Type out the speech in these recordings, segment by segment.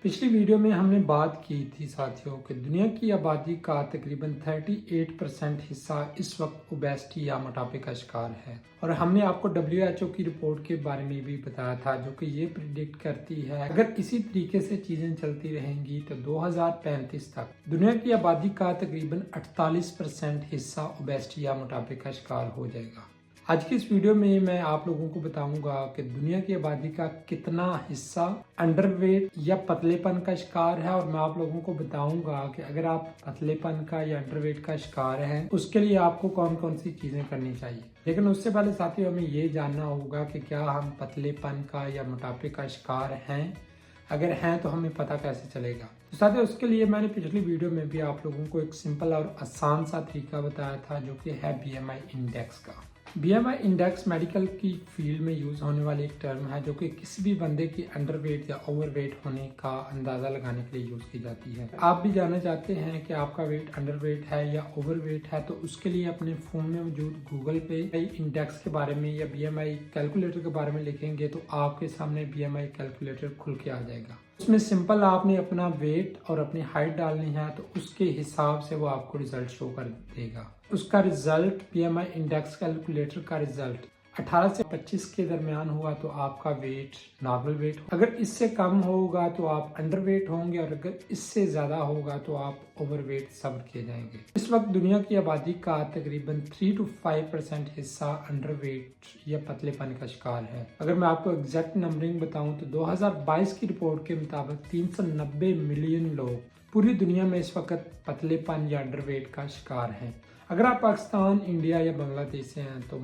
पिछली वीडियो में हमने बात की थी साथियों कि दुनिया की आबादी का तकरीबन 38% हिस्सा इस वक्त ओबेसिटी या मोटापे का शिकार है। और हमने आपको WHO की रिपोर्ट के बारे में भी बताया था जो कि ये प्रिडिक्ट करती है अगर इसी तरीके से चीजें चलती रहेंगी तो 2035 तक दुनिया की आबादी का तकरीबन 48% हिस्सा ओबेसिटी या मोटापे का शिकार हो जाएगा। आज की इस वीडियो में मैं आप लोगों को बताऊंगा कि दुनिया की आबादी का कितना हिस्सा अंडरवेट या पतलेपन का शिकार है, और मैं आप लोगों को बताऊंगा कि अगर आप पतलेपन का या अंडरवेट का शिकार हैं उसके लिए आपको कौन कौन सी चीजें करनी चाहिए। लेकिन उससे पहले साथियों हमें ये जानना होगा कि क्या हम पतलेपन का या मोटापे का शिकार हैं। अगर हैं तो हमें पता कैसे चलेगा। तो साथियों उसके लिए मैंने पिछली वीडियो में भी आप लोगों को एक सिंपल और आसान सा तरीका बताया था जो कि है BMI इंडेक्स का। BMI इंडेक्स मेडिकल की फील्ड में यूज होने वाली एक टर्म है जो कि किसी भी बंदे की अंडरवेट या ओवरवेट होने का अंदाजा लगाने के लिए यूज की जाती है। आप भी जानना चाहते हैं कि आपका वेट अंडरवेट है या ओवरवेट है तो उसके लिए अपने फोन में मौजूद गूगल पे इंडेक्स के बारे में या BMI कैलकुलेटर के बारे में लिखेंगे तो आपके सामने BMI कैलकुलेटर खुल के आ जाएगा। उसमें सिंपल आपने अपना वेट और अपनी हाइट डालनी है तो उसके हिसाब से वो आपको रिजल्ट शो कर देगा। उसका रिजल्ट BMI इंडेक्स कैलकुलेटर का रिजल्ट 18 से 25 के दरमियान हुआ तो आपका वेट नॉर्मल वेट, अगर इससे कम होगा तो आप अंडरवेट होंगे और अगर इससे ज्यादा होगा तो आप ओवरवेट सब्र किए जाएंगे। इस वक्त दुनिया की आबादी का तकरीबन 3 to 5% हिस्सा अंडरवेट या पतलेपन का शिकार है। अगर मैं आपको एग्जैक्ट नंबरिंग बताऊं तो 2022 की रिपोर्ट के मुताबिक 390 मिलियन लोग पूरी दुनिया में इस वक्त पतलेपन या अंडरवेट का शिकार हैं। अगर आप पाकिस्तान, इंडिया या बांग्लादेश से हैं तो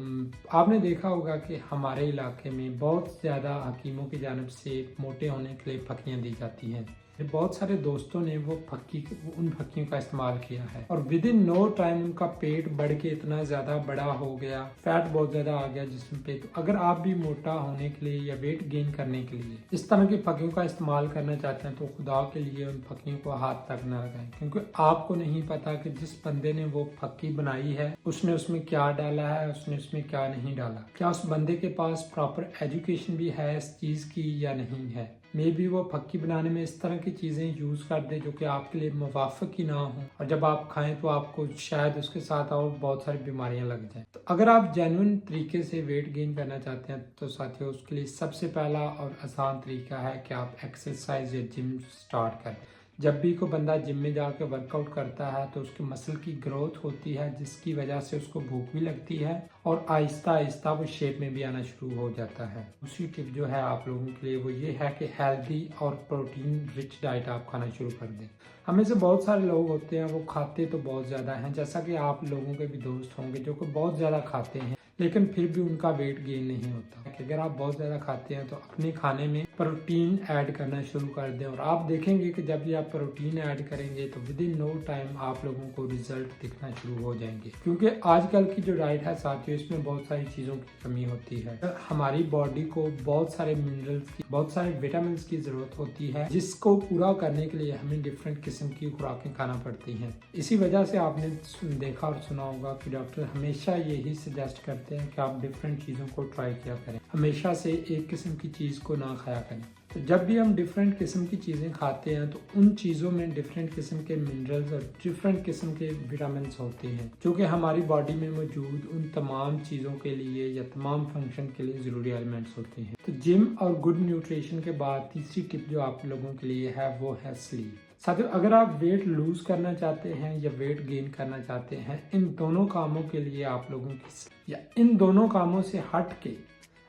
आपने देखा होगा कि हमारे इलाके में बहुत ज़्यादा हकीमों की जानिब से मोटे होने के लिए फक्कियाँ दी जाती हैं। बहुत सारे दोस्तों ने उन फक्कियों का इस्तेमाल किया है और विद इन नो टाइम उनका पेट बढ़ के इतना ज़्यादा बड़ा हो गया, फैट बहुत ज़्यादा आ गया जिस्म पे। तो अगर आप भी मोटा होने के लिए या वेट गेन करने के लिए इस तरह की फक्कियों का इस्तेमाल करना चाहते हैं तो खुदा के लिए उन फक्कियों को हाथ तक न लगाएं, क्योंकि आपको नहीं पता कि जिस बंदे ने वो फक्की बनाई है उसने उसमें क्या डाला है, उसने उसमें क्या नहीं डाला, क्या उस बंदे के पास प्रॉपर एजुकेशन भी है इस चीज़ की या नहीं है। मे बी वो फक्की बनाने में इस तरह की चीज़ें यूज़ कर दे जो कि आपके लिए मुवाफिक ही ना हो और जब आप खाएं तो आपको शायद उसके साथ और बहुत सारी बीमारियां लग जाएं। तो अगर आप जेन्युइन तरीके से वेट गेन करना चाहते हैं तो साथियों उसके लिए सबसे पहला और आसान तरीका है कि आप एक्सरसाइज या जिम स्टार्ट करें। जब भी कोई बंदा जिम में जाकर वर्कआउट करता है तो उसके मसल की ग्रोथ होती है जिसकी वजह से उसको भूख भी लगती है और आहिस्ता आहिस्ता वो शेप में भी आना शुरू हो जाता है। दूसरी टिप जो है आप लोगों के लिए वो ये है कि हेल्दी और प्रोटीन रिच डाइट आप खाना शुरू कर दें। हमें से बहुत सारे लोग होते हैं वो खाते तो बहुत ज़्यादा हैं, जैसा कि आप लोगों के भी दोस्त होंगे जो कि बहुत ज़्यादा खाते हैं लेकिन फिर भी उनका वेट गेन नहीं होता। कि अगर आप बहुत ज़्यादा खाते हैं तो अपने खाने में प्रोटीन ऐड करना शुरू कर दें और आप देखेंगे कि जब भी आप प्रोटीन ऐड करेंगे तो विद इन नो टाइम आप लोगों को रिजल्ट दिखना शुरू हो जाएंगे। क्योंकि आजकल की जो डाइट है साथियों इसमें बहुत सारी चीज़ों की कमी होती है। हमारी बॉडी को बहुत सारे मिनरल्स की, बहुत सारे विटामिन की ज़रूरत होती है जिसको पूरा करने के लिए हमें डिफरेंट किस्म की खुराकें खाना पड़ती हैं। इसी वजह से आपने देखा और सुना होगा कि डॉक्टर हमेशा यही सजेस्ट करते हैं कि आप डिफरेंट चीज़ों को ट्राई किया करें, हमेशा से एक किस्म की चीज़ को ना खाया करें। तो जब भी हम डिफरेंट किस्म की चीज़ें खाते हैं तो उन चीज़ों में डिफरेंट किस्म के मिनरल्स और डिफरेंट किस्म के विटामिन्स होते हैं जो कि हमारी बॉडी में मौजूद उन तमाम चीज़ों के लिए या तमाम फंक्शन के लिए ज़रूरी एलिमेंट्स होते हैं। तो जिम और गुड न्यूट्रिशन के बाद तीसरी टिप जो आप लोगों के लिए है वो है स्लीप। साथियों अगर आप वेट लूज करना चाहते हैं या वेट गेन करना चाहते हैं इन दोनों कामों के लिए आप लोगों की या इन दोनों कामों से हट के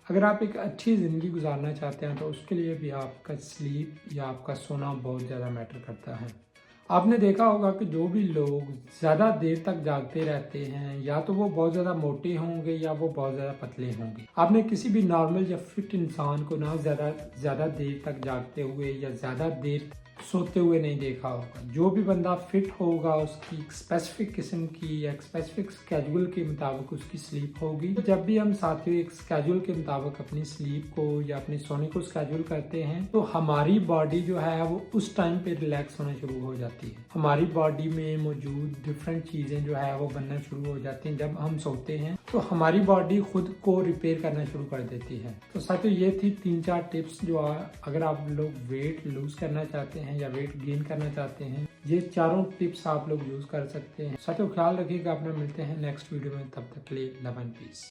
अगर आप एक अच्छी ज़िंदगी गुजारना चाहते हैं तो उसके लिए भी आपका स्लीप या आपका सोना बहुत ज़्यादा मैटर करता है। आपने देखा होगा कि जो भी लोग ज़्यादा देर तक जागते रहते हैं या तो वो बहुत ज़्यादा मोटे होंगे या वो बहुत ज़्यादा पतले होंगे। आपने किसी भी नॉर्मल या फिट इंसान को ना ज़्यादा देर तक जागते हुए या ज़्यादा देर सोते हुए नहीं देखा होगा। जो भी बंदा फिट होगा उसकी स्पेसिफिक किस्म की या स्पेसिफिक स्केड्यूल के मुताबिक उसकी स्लीप होगी। जब भी हम साथियों एक स्केड्यूल के मुताबिक अपनी स्लीप को या अपने सोने को स्केड्यूल करते हैं तो हमारी बॉडी जो है वो उस टाइम पे रिलैक्स होना शुरू हो जाती है। हमारी बॉडी में मौजूद डिफरेंट चीजें जो है वो बनना शुरू हो जाती हैं। जब हम सोते हैं तो हमारी बॉडी खुद को रिपेयर करना शुरू कर देती है। तो साथियों ये थी 3-4 टिप्स जो अगर आप लोग वेट लूज करना चाहते हैं या वेट गेन करना चाहते हैं, ये चारों टिप्स आप लोग यूज कर सकते हैं। साथियों ख्याल रखिएगा, अपना मिलते हैं नेक्स्ट वीडियो में, तब तक के लिए लव एंड पीस।